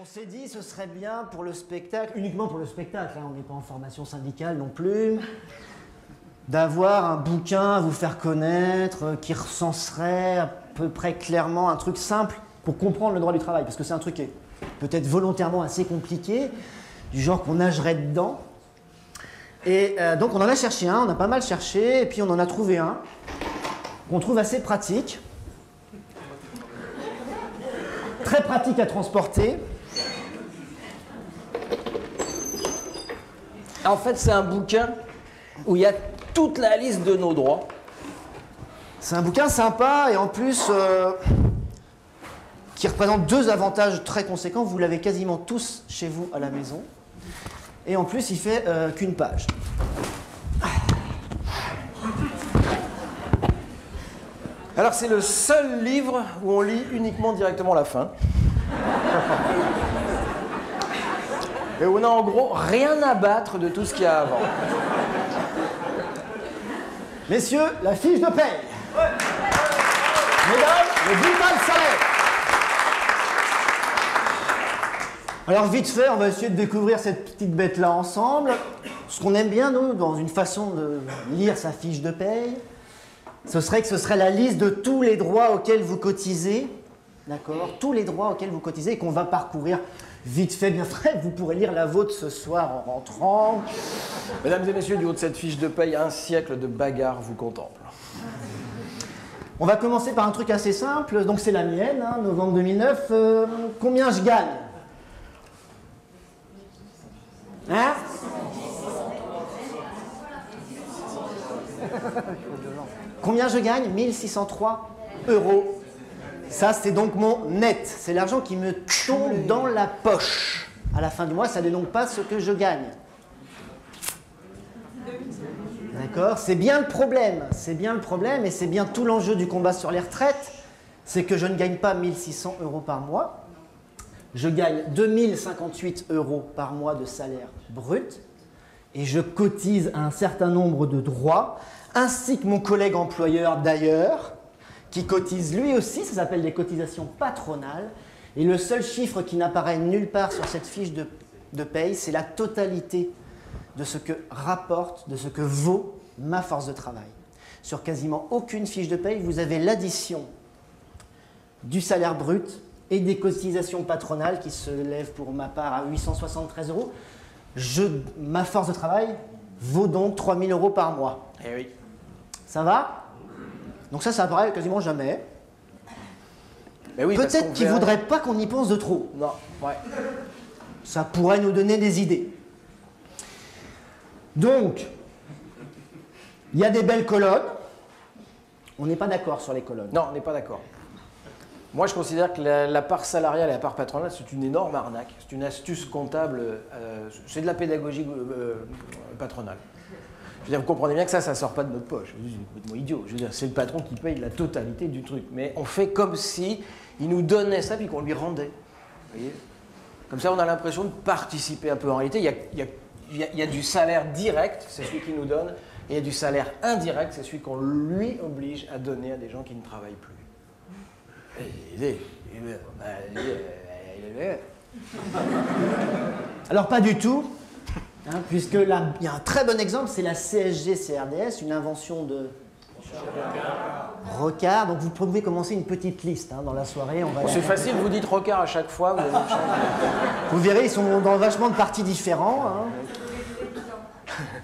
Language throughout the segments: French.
On s'est dit ce serait bien pour le spectacle, uniquement pour le spectacle, hein, on n'est pas en formation syndicale non plus, d'avoir un bouquin à vous faire connaître qui recenserait à peu près clairement un truc simple pour comprendre le droit du travail, parce que c'est un truc qui est peut-être volontairement assez compliqué, du genre qu'on nagerait dedans. Et donc on en a cherché un, on a pas mal cherché, et puis on en a trouvé un qu'on trouve assez pratique, très pratique à transporter. En fait, c'est un bouquin où il y a toute la liste de nos droits. C'est un bouquin sympa et en plus qui représente deux avantages très conséquents. Vous l'avez quasiment tous chez vous à la maison. Et en plus, il fait qu'une page. Alors, c'est le seul livre où on lit uniquement directement la fin. Et on n'a en gros rien à battre de tout ce qu'il y a avant. Messieurs, la fiche de paye. Ouais. Mesdames, le bulletin de salaire. Alors vite fait, on va essayer de découvrir cette petite bête-là ensemble. Ce qu'on aime bien, nous, dans une façon de lire sa fiche de paye, ce serait la liste de tous les droits auxquels vous cotisez. D'accord ? Tous les droits auxquels vous cotisez et qu'on va parcourir vite fait, bien fait. Vous pourrez lire la vôtre ce soir en rentrant. Mesdames et messieurs, du haut de cette fiche de paye, un siècle de bagarre vous contemple. On va commencer par un truc assez simple. Donc c'est la mienne, hein, novembre 2009. Combien je gagne ? Hein ? Combien je gagne ? 1603 €. Ça, c'est donc mon net. C'est l'argent qui me tombe dans la poche. À la fin du mois, ça n'est donc pas ce que je gagne. D'accord ? C'est bien le problème. C'est bien le problème et c'est bien tout l'enjeu du combat sur les retraites. C'est que je ne gagne pas 1600 € par mois. Je gagne 2058 € par mois de salaire brut. Et je cotise un certain nombre de droits, ainsi que mon collègue employeur d'ailleurs, qui cotise lui aussi, ça s'appelle des cotisations patronales. Et le seul chiffre qui n'apparaît nulle part sur cette fiche de paye, c'est la totalité de ce que rapporte, de ce que vaut ma force de travail. Sur quasiment aucune fiche de paye, vous avez l'addition du salaire brut et des cotisations patronales qui se lèvent pour ma part à 873 €. Ma force de travail vaut donc 3000 € par mois. Eh oui. Ça va ? Donc ça apparaît quasiment jamais. Mais oui, peut-être qu'ils ne voudraient pas qu'on y pense de trop. Non, ouais. Ça pourrait nous donner des idées. Donc, il y a des belles colonnes. On n'est pas d'accord sur les colonnes. Non, on n'est pas d'accord. Moi, je considère que la part salariale et la part patronale, c'est une énorme arnaque. C'est une astuce comptable. C'est de la pédagogie patronale. Je veux dire, vous comprenez bien que ça ne sort pas de notre poche. C'est complètement idiot. Je veux dire, c'est le patron qui paye la totalité du truc. Mais on fait comme si il nous donnait ça puis qu'on lui rendait. Vous voyez ? Comme ça, on a l'impression de participer un peu. En réalité, il y a du salaire direct, c'est celui qu'il nous donne, et il y a du salaire indirect, c'est celui qu'on lui oblige à donner à des gens qui ne travaillent plus. Alors pas du tout, hein, puisque là, il y a un très bon exemple, c'est la CSG-CRDS, une invention de Rocard. Donc vous pouvez commencer une petite liste dans la soirée. C'est facile, vous dites Rocard à chaque fois. Vous verrez, ils sont dans vachement de partis différents. Hein.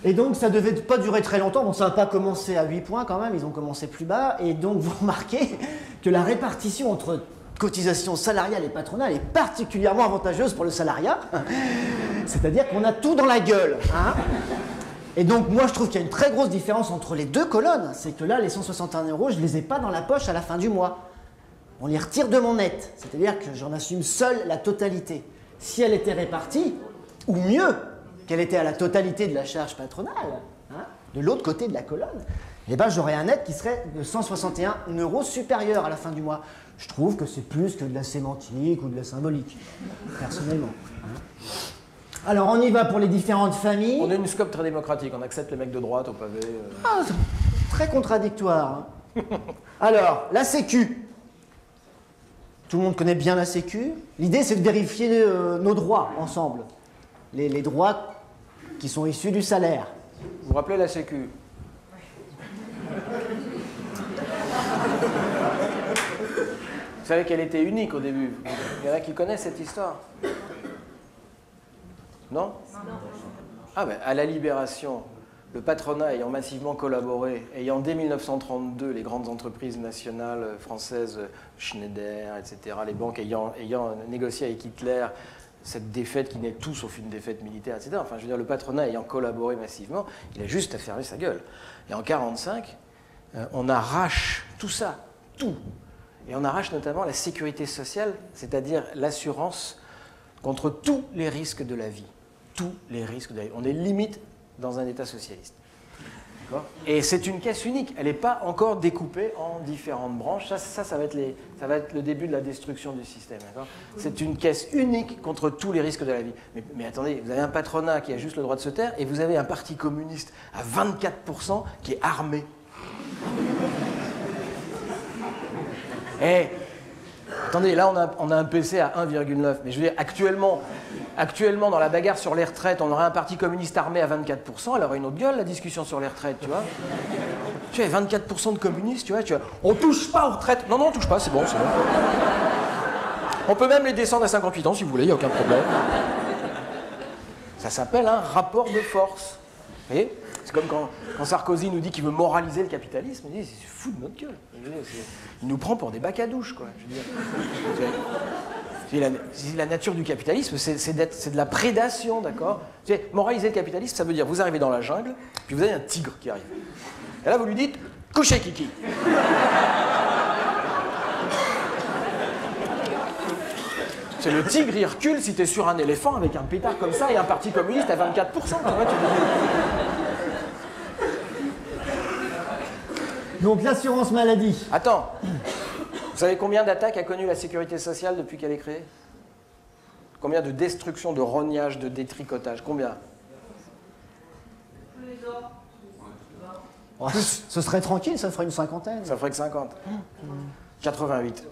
Et donc ça ne devait pas durer très longtemps. Bon, ça n'a pas commencé à 8 points quand même, ils ont commencé plus bas. Et donc vous remarquez que la répartition entre cotisation salariale et patronale est particulièrement avantageuse pour le salariat. C'est-à-dire qu'on a tout dans la gueule. Hein. Et donc moi je trouve qu'il y a une très grosse différence entre les deux colonnes. C'est que là, les 161 €, je ne les ai pas dans la poche à la fin du mois. On les retire de mon net. C'est-à-dire que j'en assume seul la totalité. Si elle était répartie, ou mieux, qu'elle était à la totalité de la charge patronale, hein, de l'autre côté de la colonne, eh ben, j'aurais un net qui serait de 161 € supérieur à la fin du mois. Je trouve que c'est plus que de la sémantique ou de la symbolique, personnellement. Hein. Alors, on y va pour les différentes familles. On est une scope très démocratique, on accepte les mecs de droite au pavé. Ah, très contradictoire. Hein. Alors, la Sécu. Tout le monde connaît bien la Sécu. L'idée, c'est de vérifier nos droits ensemble. Les droits qui sont issus du salaire. Vous vous rappelez la Sécu? Vous savez qu'elle était unique au début. Il y en a qui connaissent cette histoire? Non? Ah ben, à la Libération, le patronat ayant massivement collaboré, ayant dès 1932 les grandes entreprises nationales françaises, Schneider, etc., les banques ayant négocié avec Hitler cette défaite qui n'est tout sauf une défaite militaire, etc. Enfin, je veux dire, le patronat ayant collaboré massivement, il a juste à fermer sa gueule. Et en 1945, on arrache tout ça, tout. Et on arrache notamment la sécurité sociale, c'est-à-dire l'assurance contre tous les risques de la vie. Tous les risques de la vie. On est limite dans un État socialiste. Et c'est une caisse unique. Elle n'est pas encore découpée en différentes branches. Ça va être le début de la destruction du système. C'est une caisse unique contre tous les risques de la vie. Mais attendez, vous avez un patronat qui a juste le droit de se taire et vous avez un parti communiste à 24% qui est armé. Attendez, là on a un PC à 1,9. Mais je veux dire, actuellement, dans la bagarre sur les retraites, on aurait un parti communiste armé à 24%, elle aurait une autre gueule, la discussion sur les retraites, tu vois. Tu as 24% de communistes, tu vois, on touche pas aux retraites. Non, on touche pas, c'est bon, c'est bon. On peut même les descendre à 58 ans si vous voulez, il n'y a aucun problème. Ça s'appelle un rapport de force. Vous voyez ? C'est comme quand Sarkozy nous dit qu'il veut moraliser le capitalisme, il dit c'est fou de notre gueule. Il nous prend pour des bacs à douche, quoi. La nature du capitalisme, c'est de la prédation, d'accord? Moraliser le capitalisme, ça veut dire vous arrivez dans la jungle, puis vous avez un tigre qui arrive. Et là, vous lui dites couchez, Kiki. C'est le tigre, il recule si t'es sur un éléphant avec un pétard comme ça et un parti communiste à 24%. Tu vois, Donc l'assurance maladie. Attends, vous savez combien d'attaques a connu la sécurité sociale depuis qu'elle est créée? Combien de destructions, de rognages, de détricotages? Combien? Oh, ce serait tranquille, ça ferait une cinquantaine. Ça ferait que 50. 88.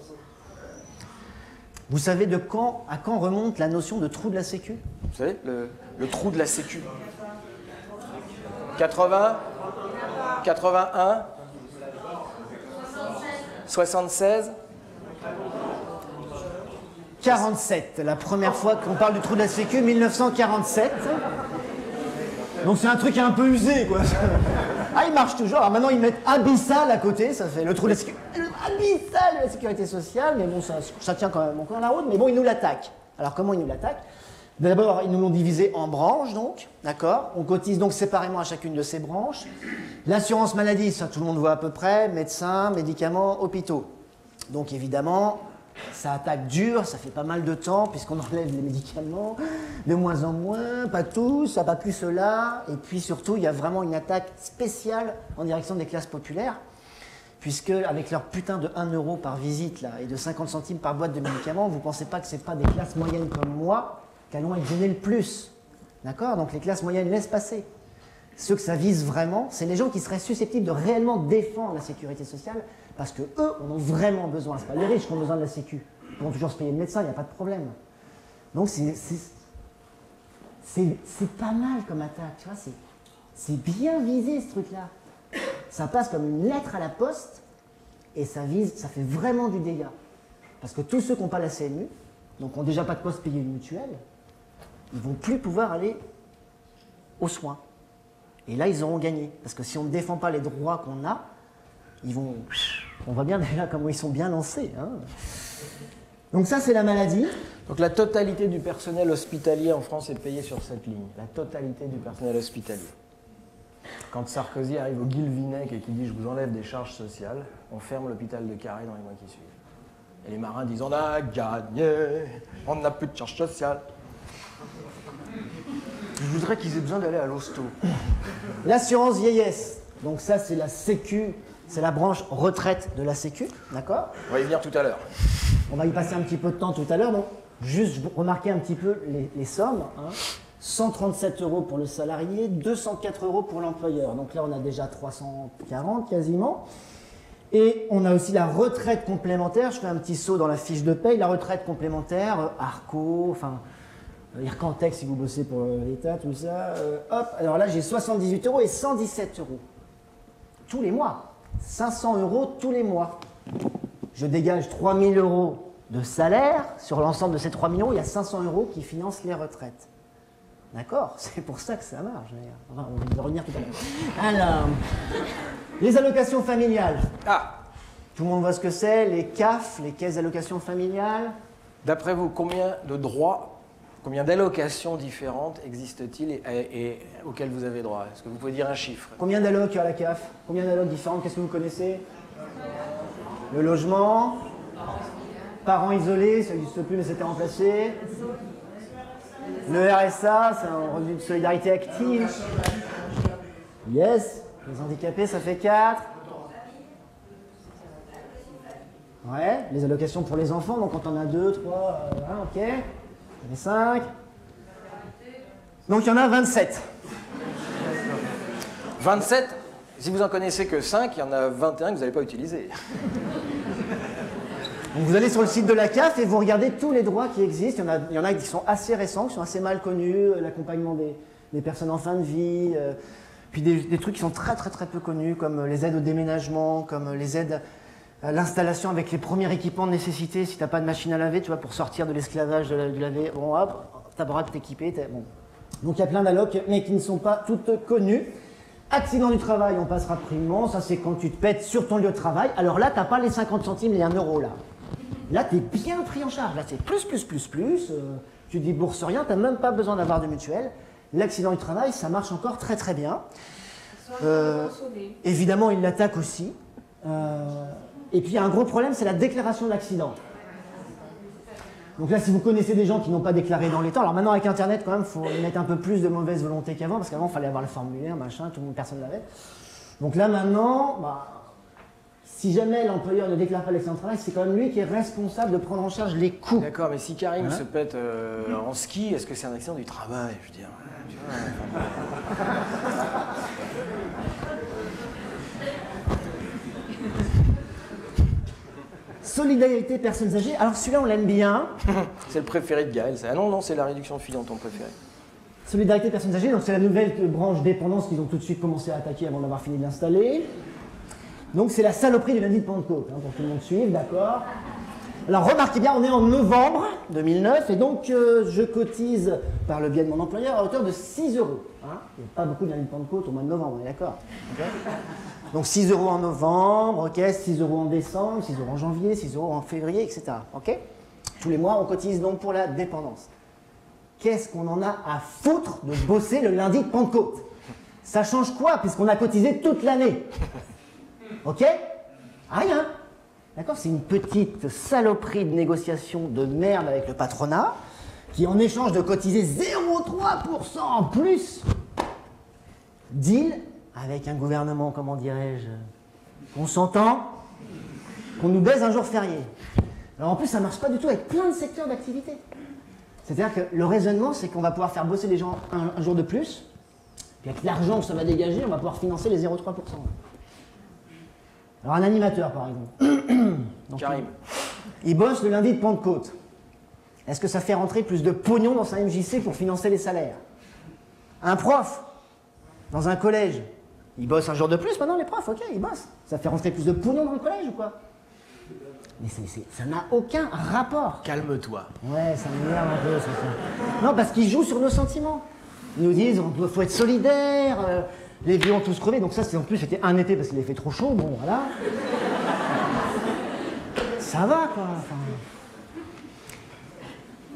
Vous savez à quand remonte la notion de trou de la Sécu? Vous savez, le trou de la Sécu. 80, 81, 76, 47, la première fois qu'on parle du trou de la Sécu, 1947. Donc c'est un truc un peu usé, quoi. Ah, il marche toujours. Alors maintenant, ils mettent abyssal à côté, ça fait le trou de la Sécu. Abyssal de la sécurité sociale, mais bon, ça tient quand même encore la route, mais bon, ils nous l'attaquent. Alors comment ils nous l'attaquent? D'abord, ils nous l'ont divisé en branches, donc, d'accord? On cotise donc séparément à chacune de ces branches. L'assurance maladie, ça tout le monde voit à peu près, médecins, médicaments, hôpitaux. Donc évidemment, ça attaque dur, ça fait pas mal de temps, puisqu'on enlève les médicaments, de moins en moins, pas tous, ça va plus cela. Et puis surtout, il y a vraiment une attaque spéciale en direction des classes populaires, puisque avec leur putain de 1 euro par visite là, et de 50 centimes par boîte de médicaments, vous ne pensez pas que ce n'est pas des classes moyennes comme moi qui allons être gênés le plus. D'accord? Donc les classes moyennes laissent passer. Ceux que ça vise vraiment, c'est les gens qui seraient susceptibles de réellement défendre la sécurité sociale, parce qu'eux en ont vraiment besoin. Ce n'est pas les riches qui ont besoin de la sécu. Ils pourront toujours se payer le médecin, il n'y a pas de problème. Donc c'est pas mal comme attaque, tu vois, c'est bien visé ce truc-là. Ça passe comme une lettre à la poste, et ça fait vraiment du dégât. Parce que tous ceux qui n'ont pas la CMU, donc n'ont déjà pas de quoi se payer une mutuelle, ils ne vont plus pouvoir aller aux soins. Et là, ils auront gagné. Parce que si on ne défend pas les droits qu'on a, on voit bien déjà comment ils sont bien lancés. Hein. Donc ça, c'est la maladie. Donc la totalité du personnel hospitalier en France est payée sur cette ligne. La totalité du personnel hospitalier. Quand Sarkozy arrive au Guilvinec et qu'il dit « je vous enlève des charges sociales », on ferme l'hôpital de Carré dans les mois qui suivent. Et les marins disent « on a gagné, on n'a plus de charges sociales ». Je voudrais qu'ils aient besoin d'aller à l'hosto. L'assurance vieillesse. Donc ça, c'est la Sécu, c'est la branche retraite de la Sécu, d'accord? On va y venir tout à l'heure. On va y passer un petit peu de temps tout à l'heure. Donc, juste remarquer un petit peu les sommes. Hein. 137 € pour le salarié, 204 € pour l'employeur. Donc là, on a déjà 340 quasiment. Et on a aussi la retraite complémentaire. Je fais un petit saut dans la fiche de paye. La retraite complémentaire, Arco, enfin, Ircantec si vous bossez pour l'État, tout ça. Hop, alors là, j'ai 78 € et 117 € tous les mois. 500 € tous les mois. Je dégage 3 000 € de salaire. Sur l'ensemble de ces 3 millions, il y a 500 € qui financent les retraites. D'accord? C'est pour ça que ça marche, d'ailleurs. Enfin, on va y revenir tout à l'heure. Alors, les allocations familiales. Ah! Tout le monde voit ce que c'est, les CAF, les caisses d'allocations familiales. D'après vous, combien de droits, combien d'allocations différentes existent-ils et auxquelles vous avez droit? Est-ce que vous pouvez dire un chiffre? Combien d'allocs à la CAF? Combien d'allocs différentes? Qu'est-ce que vous connaissez? Le logement. Parents isolés, ça n'existe plus mais c'était remplacé. Le RSA, c'est un revenu de solidarité active. Yes. Les handicapés, ça fait 4. Ouais. Les allocations pour les enfants, donc quand on a 2, 3, ok. Ça fait 5. Donc il y en a 27. 27? Si vous en connaissez que 5, il y en a 21 que vous n'avez pas utilisés. Donc vous allez sur le site de la CAF et vous regardez tous les droits qui existent. Il y en a qui sont assez récents, qui sont assez mal connus, l'accompagnement des personnes en fin de vie, puis des trucs qui sont très peu connus, comme les aides au déménagement, comme les aides à l'installation avec les premiers équipements de nécessité. Si tu n'as pas de machine à laver, tu vois, pour sortir de l'esclavage du laver, bon hop, t'as droit de t'équiper. Bon. Donc il y a plein d'allocs, mais qui ne sont pas toutes connues. Accident du travail, on passera primement. Ça, c'est quand tu te pètes sur ton lieu de travail. Alors là, tu n'as pas les 50 centimes, les 1 € là. Là, tu es bien pris en charge. Là, c'est plus. Tu ne débourses rien, tu n'as même pas besoin d'avoir de mutuelle. L'accident du travail, ça marche encore très bien. Évidemment, il l'attaque aussi. Et puis, il y a un gros problème, c'est la déclaration d'accident. Donc là, si vous connaissez des gens qui n'ont pas déclaré dans les temps, alors maintenant avec Internet, quand même, il faut mettre un peu plus de mauvaise volonté qu'avant, parce qu'avant, il fallait avoir le formulaire, machin, personne ne l'avait. Donc là, maintenant, si jamais l'employeur ne déclare pas l'accident de travail, c'est quand même lui qui est responsable de prendre en charge les coûts. D'accord, mais si Karim se pète en ski, est-ce que c'est un accident du travail? Je veux dire, tu vois, Solidarité personnes âgées. Alors celui-là, on l'aime bien. C'est le préféré de Gaël. Ah non, c'est la réduction filiale, ton préféré. Solidarité personnes âgées, donc c'est la nouvelle branche dépendance qu'ils ont tout de suite commencé à attaquer avant d'avoir fini de l'installer. Donc c'est la saloperie du lundi de Pentecôte, pour que tout le monde suive, d'accord? Alors remarquez bien, on est en novembre 2009 et donc je cotise par le biais de mon employeur à hauteur de 6 €. Il n'y a pas beaucoup de lundi de Pentecôte au mois de novembre, on est d'accord? Okay. Donc 6 € en novembre, ok, 6 € en décembre, 6 € en janvier, 6 € en février, etc. Ok. Tous les mois, on cotise donc pour la dépendance. Qu'est-ce qu'on en a à foutre de bosser le lundi de Pentecôte? Ça change quoi puisqu'on a cotisé toute l'année? Ok? Rien. D'accord? C'est une petite saloperie de négociation de merde avec le patronat qui, en échange de cotiser 0,3% en plus, deal avec un gouvernement, comment dirais-je, qu'on s'entend, qu'on nous baise un jour férié. Alors en plus, ça ne marche pas du tout avec plein de secteurs d'activité. C'est-à-dire que le raisonnement, c'est qu'on va pouvoir faire bosser les gens un jour de plus, puis avec l'argent que ça va dégager, on va pouvoir financer les 0,3%. Alors un animateur, par exemple. Donc, Karim. Il bosse le lundi de Pentecôte. Est-ce que ça fait rentrer plus de pognon dans sa MJC pour financer les salaires? Un prof, dans un collège, il bosse un jour de plus maintenant, les profs, ok, ils bossent. Ça fait rentrer plus de pognon dans le collège ou quoi? Mais ça n'a aucun rapport. Calme-toi. Ouais, ça m'énerve un peu, ça. Non, parce qu'ils jouent sur nos sentiments. Ils nous disent, il faut être solidaire, les vieux ont tous crevé. Donc ça, en plus, c'était un été parce qu'il avait fait trop chaud, bon, voilà. Ça va, quoi. Enfin...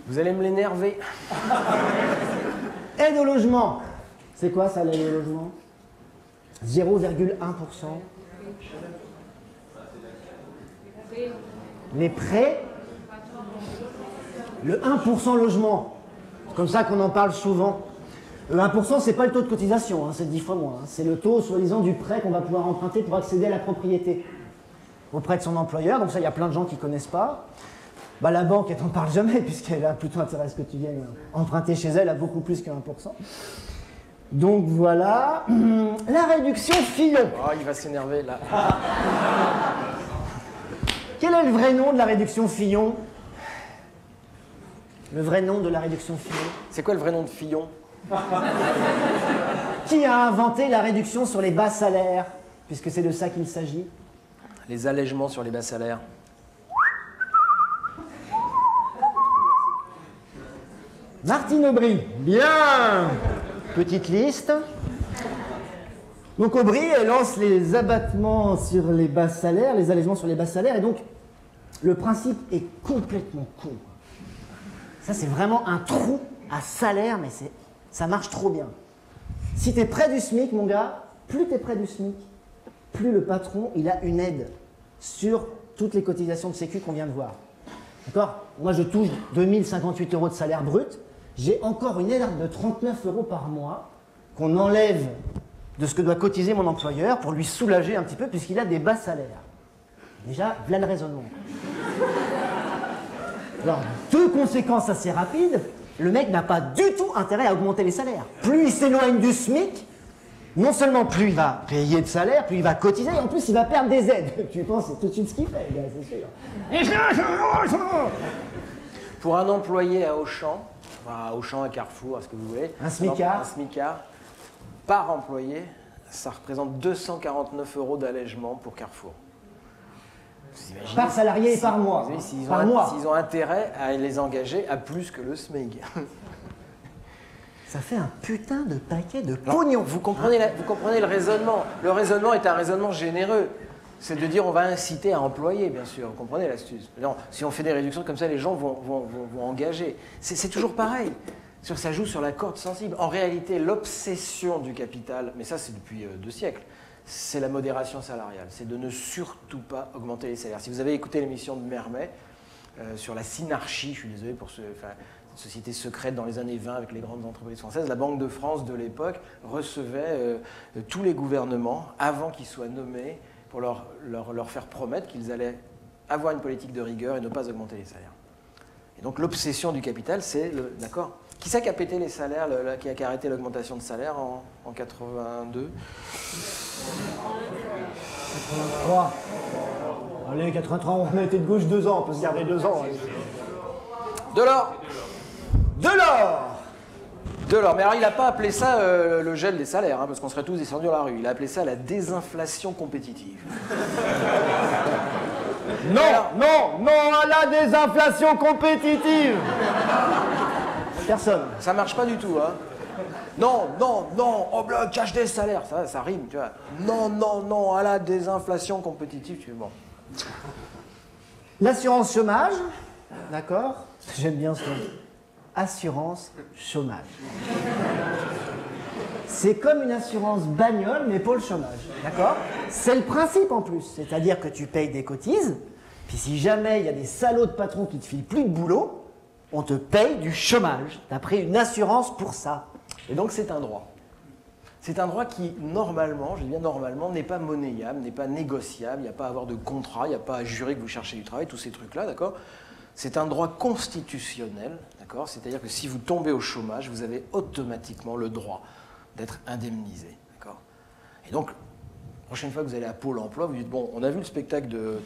Vous allez me l'énerver. Aide au logement. C'est quoi ça, l'aide au logement? 0,1%. Les prêts, le 1% logement. C'est comme ça qu'on en parle souvent. Le 1%, c'est pas le taux de cotisation, c'est 10 fois moins. C'est le taux, soi-disant, du prêt qu'on va pouvoir emprunter pour accéder à la propriété auprès de son employeur. Donc ça, il y a plein de gens qui ne connaissent pas. La banque, elle t'en parle jamais, puisqu'elle a plutôt intérêt à ce que tu viennes emprunter chez elle à beaucoup plus que 1%. Donc voilà. La réduction Fillon. Oh, il va s'énerver là. Quel est le vrai nom de la réduction Fillon? Le vrai nom de la réduction Fillon? C'est quoi le vrai nom de Fillon? Qui a inventé la réduction sur les bas salaires? Puisque c'est de ça qu'il s'agit. Les allègements sur les bas salaires. Martine Aubry. Bien. Petite liste. Donc Aubry, elle lance les abattements sur les bas salaires, les allègements sur les bas salaires, et donc le principe est complètement con. Ça, c'est vraiment un trou à salaire, mais ça marche trop bien. Si tu es près du SMIC, mon gars, plus tu es près du SMIC, plus le patron, il a une aide sur toutes les cotisations de sécu qu'on vient de voir. D'accord? Moi, je touche 2058 € de salaire brut. J'ai encore une aide de 39 € par mois qu'on enlève de ce que doit cotiser mon employeur pour lui soulager un petit peu puisqu'il a des bas salaires. Déjà, voilà le raisonnement. Alors, deux conséquences assez rapides. Le mec n'a pas du tout intérêt à augmenter les salaires. Plus il s'éloigne du SMIC, non seulement plus il va payer de salaire, plus il va cotiser, et en plus il va perdre des aides. Tu penses, c'est tout de suite ce qu'il fait, gars, c'est sûr. Pour un employé à Auchan, à Carrefour, à ce que vous voulez, un smicard, par employé, ça représente 249 € d'allègement pour Carrefour. Par salarié et par mois. S'ils ont intérêt à les engager à plus que le SMIC. Ça fait un putain de paquet de pognon. Vous comprenez le raisonnement. Le raisonnement est un raisonnement généreux. C'est de dire on va inciter à employer, bien sûr. Vous comprenez l'astuce? Si on fait des réductions comme ça, les gens vont engager. C'est toujours pareil. Ça joue sur la corde sensible. En réalité, l'obsession du capital, mais ça c'est depuis 2 siècles, c'est la modération salariale. C'est de ne surtout pas augmenter les salaires. Si vous avez écouté l'émission de Mermet sur la synarchie, je suis désolé pour cette société secrète dans les années 20 avec les grandes entreprises françaises, la Banque de France de l'époque recevait tous les gouvernements avant qu'ils soient nommés pour leur faire promettre qu'ils allaient avoir une politique de rigueur et ne pas augmenter les salaires. Et donc l'obsession du capital, c'est d'accord. Qui c'est qui a pété les salaires, qui a arrêté l'augmentation de salaire en 82? 83. Allez, 83, on a été de gauche 2 ans, on peut se garder 2 ans. Delors. Delors. Mais alors il n'a pas appelé ça le gel des salaires, parce qu'on serait tous descendus dans la rue. Il a appelé ça la désinflation compétitive. Non à la désinflation compétitive. Personne. Ça marche pas du tout, hein. Non, on bloque, cache des salaires, ça rime, tu vois. Non, à la désinflation compétitive, tu vois. Bon. L'assurance chômage, d'accord? J'aime bien ce nom. Assurance chômage. C'est comme une assurance bagnole, mais pour le chômage, d'accord? C'est le principe en plus, c'est-à-dire que tu payes des cotises, puis si jamais il y a des salauds de patrons qui te filent plus de boulot, on te paye du chômage. Tu as pris une assurance pour ça. Et donc c'est un droit. C'est un droit qui, normalement, je dis bien normalement, n'est pas monnayable, n'est pas négociable, il n'y a pas à avoir de contrat, il n'y a pas à jurer que vous cherchez du travail, tous ces trucs-là, d'accord? C'est un droit constitutionnel, d'accord? C'est-à-dire que si vous tombez au chômage, vous avez automatiquement le droit d'être indemnisé, d'accord? Et donc, la prochaine fois que vous allez à Pôle emploi, vous dites, bon, on a vu le spectacle de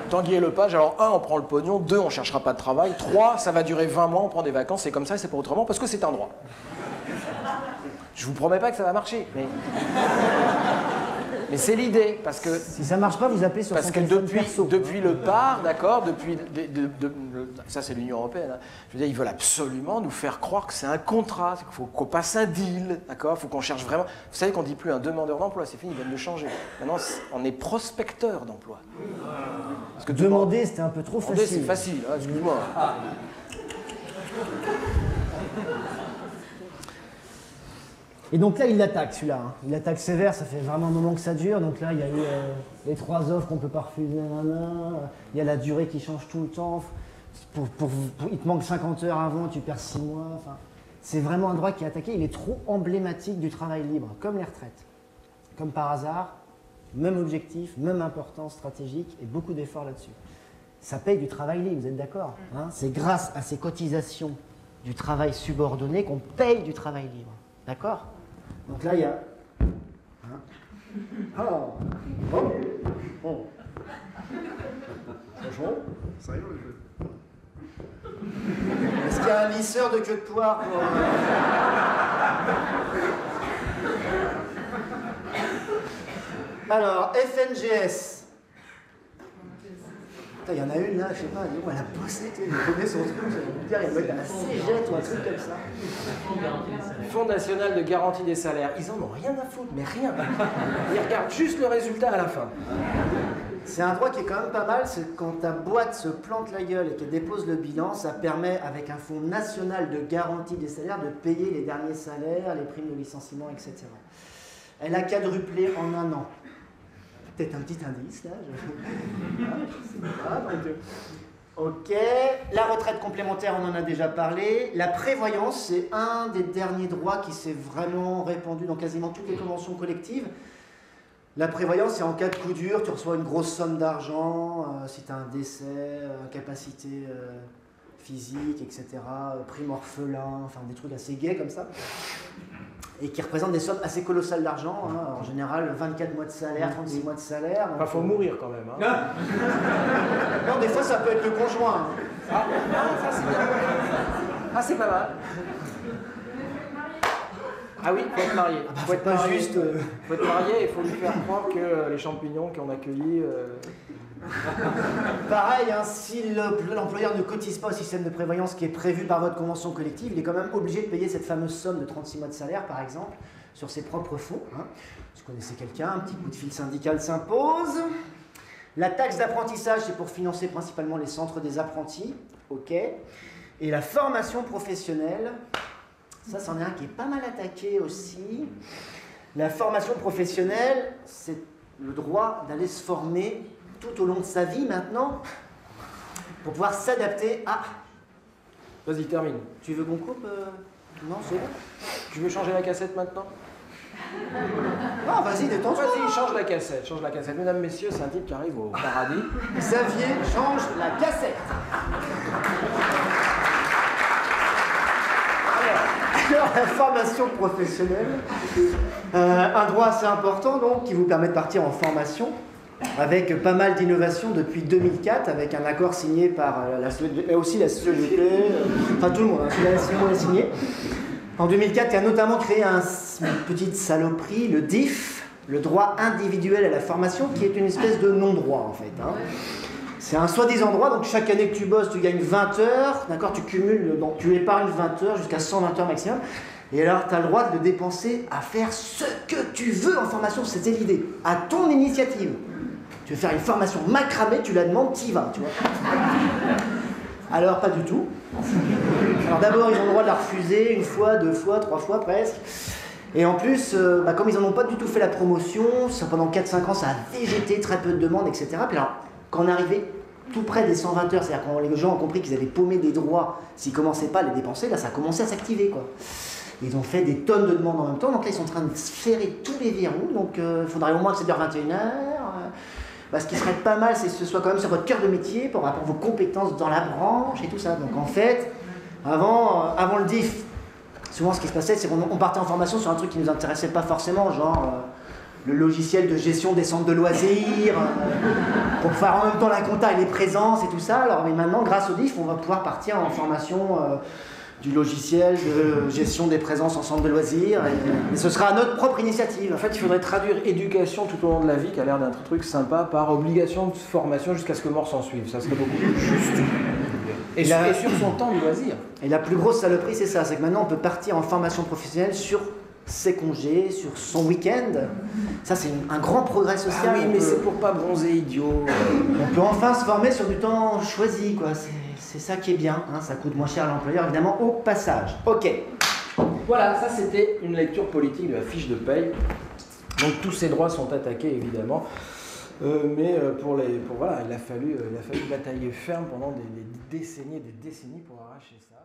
Tanguy et Lepage, alors 1, on prend le pognon, 2, on ne cherchera pas de travail, 3, ça va durer 20 mois, on prend des vacances, c'est comme ça, c'est pas autrement, parce que c'est un droit. Je vous promets pas que ça va marcher, mais c'est l'idée, parce que... Si ça marche pas, vous appelez sur son téléphone perso. Depuis le PAR, d'accord, ça c'est l'Union européenne, hein. Je veux dire, ils veulent absolument nous faire croire que c'est un contrat, qu'il faut qu'on passe un deal, d'accord, il faut qu'on cherche vraiment... Vous savez qu'on ne dit plus un demandeur d'emploi, c'est fini, ils viennent de changer. Maintenant, on est prospecteur d'emploi. Parce que demander, c'était un peu trop facile. C'est facile, hein, excuse-moi. Et donc là, il l'attaque, celui-là. Hein. Il l'attaque sévère, ça fait vraiment un moment que ça dure. Donc là, il y a eu les 3 offres qu'on ne peut pas refuser. Il y a la durée qui change tout le temps. Il te manque 50 heures avant, tu perds 6 mois. Enfin, c'est vraiment un droit qui est attaqué. Il est trop emblématique du travail libre, comme les retraites. Comme par hasard, même objectif, même importance stratégique et beaucoup d'efforts là-dessus. Ça paye du travail libre, vous êtes d'accord, hein? C'est grâce à ces cotisations du travail subordonné qu'on paye du travail libre. D'accord? Donc là, il y a... Hein? Oh. Franchement, Sérieux le jeu. Est-ce qu'il y a un lisseur de queue de poire pour... Alors, FNGS. Il y en a une là, je sais pas, elle a bossé, elle connaît son truc, j'allais me dire, il doit être à la CGT ou un truc comme ça. Fonds national de garantie des salaires, ils en ont rien à foutre, mais rien. Ils regardent juste le résultat à la fin. C'est un droit qui est quand même pas mal, c'est quand ta boîte se plante la gueule et qu'elle dépose le bilan, ça permet, avec un fonds national de garantie des salaires, de payer les derniers salaires, les primes de licenciement, etc. Elle a quadruplé en un an. Peut-être un petit indice, là. Je sais pas, donc... Ok. La retraite complémentaire, on en a déjà parlé. La prévoyance, c'est un des derniers droits qui s'est vraiment répandu dans quasiment toutes les conventions collectives. La prévoyance, c'est en cas de coup dur, tu reçois une grosse somme d'argent, si tu as un décès, incapacité physique, etc., prime orphelin, enfin des trucs assez gais comme ça, et qui représentent des sommes assez colossales d'argent, hein, en général 24 mois de salaire, 36 mois de salaire. Enfin, faut mourir quand même. Hein. Non, des fois ça peut être le conjoint. Hein. Ah, ça c'est bien. Ah, c'est pas mal. Ah oui, faut être marié. Ah bah, faut être pas marié. juste. Faut être marié et il faut lui faire croire que les champignons qu'on a cueillis. Pareil, hein, si l'employeur ne cotise pas au système de prévoyance qui est prévu par votre convention collective, il est quand même obligé de payer cette fameuse somme de 36 mois de salaire, par exemple, sur ses propres fonds. Hein. Si vous connaissez quelqu'un, un petit coup de fil syndical s'impose. La taxe d'apprentissage, c'est pour financer principalement les centres des apprentis. Ok. Et la formation professionnelle, ça, c'en est un qui est pas mal attaqué aussi. La formation professionnelle, c'est le droit d'aller se former tout au long de sa vie maintenant, pour pouvoir s'adapter à... Vas-y, termine. Tu veux qu'on coupe Non, c'est bon. Tu veux changer la cassette maintenant? Non, vas-y, détends-toi. Vas-y, change la cassette, change la cassette. Mesdames, messieurs, c'est un type qui arrive au paradis. Xavier, change la cassette. Alors, la formation professionnelle, un droit assez important donc, qui vous permet de partir en formation, avec pas mal d'innovations depuis 2004, avec un accord signé par mais aussi la CGT, enfin tout le monde, hein, signé. En 2004, il a notamment créé une petite saloperie, le DIF, le droit individuel à la formation, qui est une espèce de non-droit en fait. Hein. C'est un soi-disant droit, donc chaque année que tu bosses, tu gagnes 20 heures, d'accord, tu cumules, donc tu épargnes 20 heures jusqu'à 120 heures maximum. Et alors, tu as le droit de le dépenser à faire ce que tu veux en formation, c'était l'idée, à ton initiative. Tu veux faire une formation macramée, tu la demandes, t'y vas, tu vois. Alors, pas du tout. Alors d'abord, ils ont le droit de la refuser une fois, 2 fois, 3 fois presque. Et en plus, comme ils n'en ont pas du tout fait la promotion, ça, pendant 4-5 ans, ça a végété, très peu de demandes, etc. Puis alors, quand on arrivait tout près des 120 heures, c'est-à-dire quand les gens ont compris qu'ils avaient paumé des droits, s'ils ne commençaient pas à les dépenser, là, ça a commencé à s'activer, quoi. Ils ont fait des tonnes de demandes en même temps, donc là, ils sont en train de ferrer tous les verrous, donc il faudrait au moins que c'est vers 21h. Ce qui serait pas mal, c'est que ce soit quand même sur votre cœur de métier, par rapport à vos compétences dans la branche et tout ça. Donc en fait, avant le DIF, souvent ce qui se passait, c'est qu'on partait en formation sur un truc qui ne nous intéressait pas forcément, genre le logiciel de gestion des centres de loisirs, pour faire en même temps la compta et les présences et tout ça. Alors, mais maintenant, grâce au DIF, on va pouvoir partir en formation du logiciel de gestion des présences en centre de loisirs, et ce sera à notre propre initiative. En fait, il faudrait traduire éducation tout au long de la vie, qui a l'air d'être un truc sympa, par obligation de formation jusqu'à ce que mort s'en suive. Ça serait beaucoup plus juste. Et sur son temps de loisir. Et la plus grosse saloperie, c'est ça, c'est que maintenant on peut partir en formation professionnelle sur ses congés, sur son week-end. Ça, c'est un grand progrès social. Ah oui, mais c'est pour pas bronzer idiot. On peut enfin se former sur du temps choisi, quoi. C'est ça qui est bien, hein. Ça coûte moins cher à l'employeur, évidemment, au passage. Ok. Voilà, ça c'était une lecture politique de la fiche de paye. Donc tous ces droits sont attaqués, évidemment. Mais voilà, il a fallu batailler ferme pendant des décennies et des décennies pour arracher ça.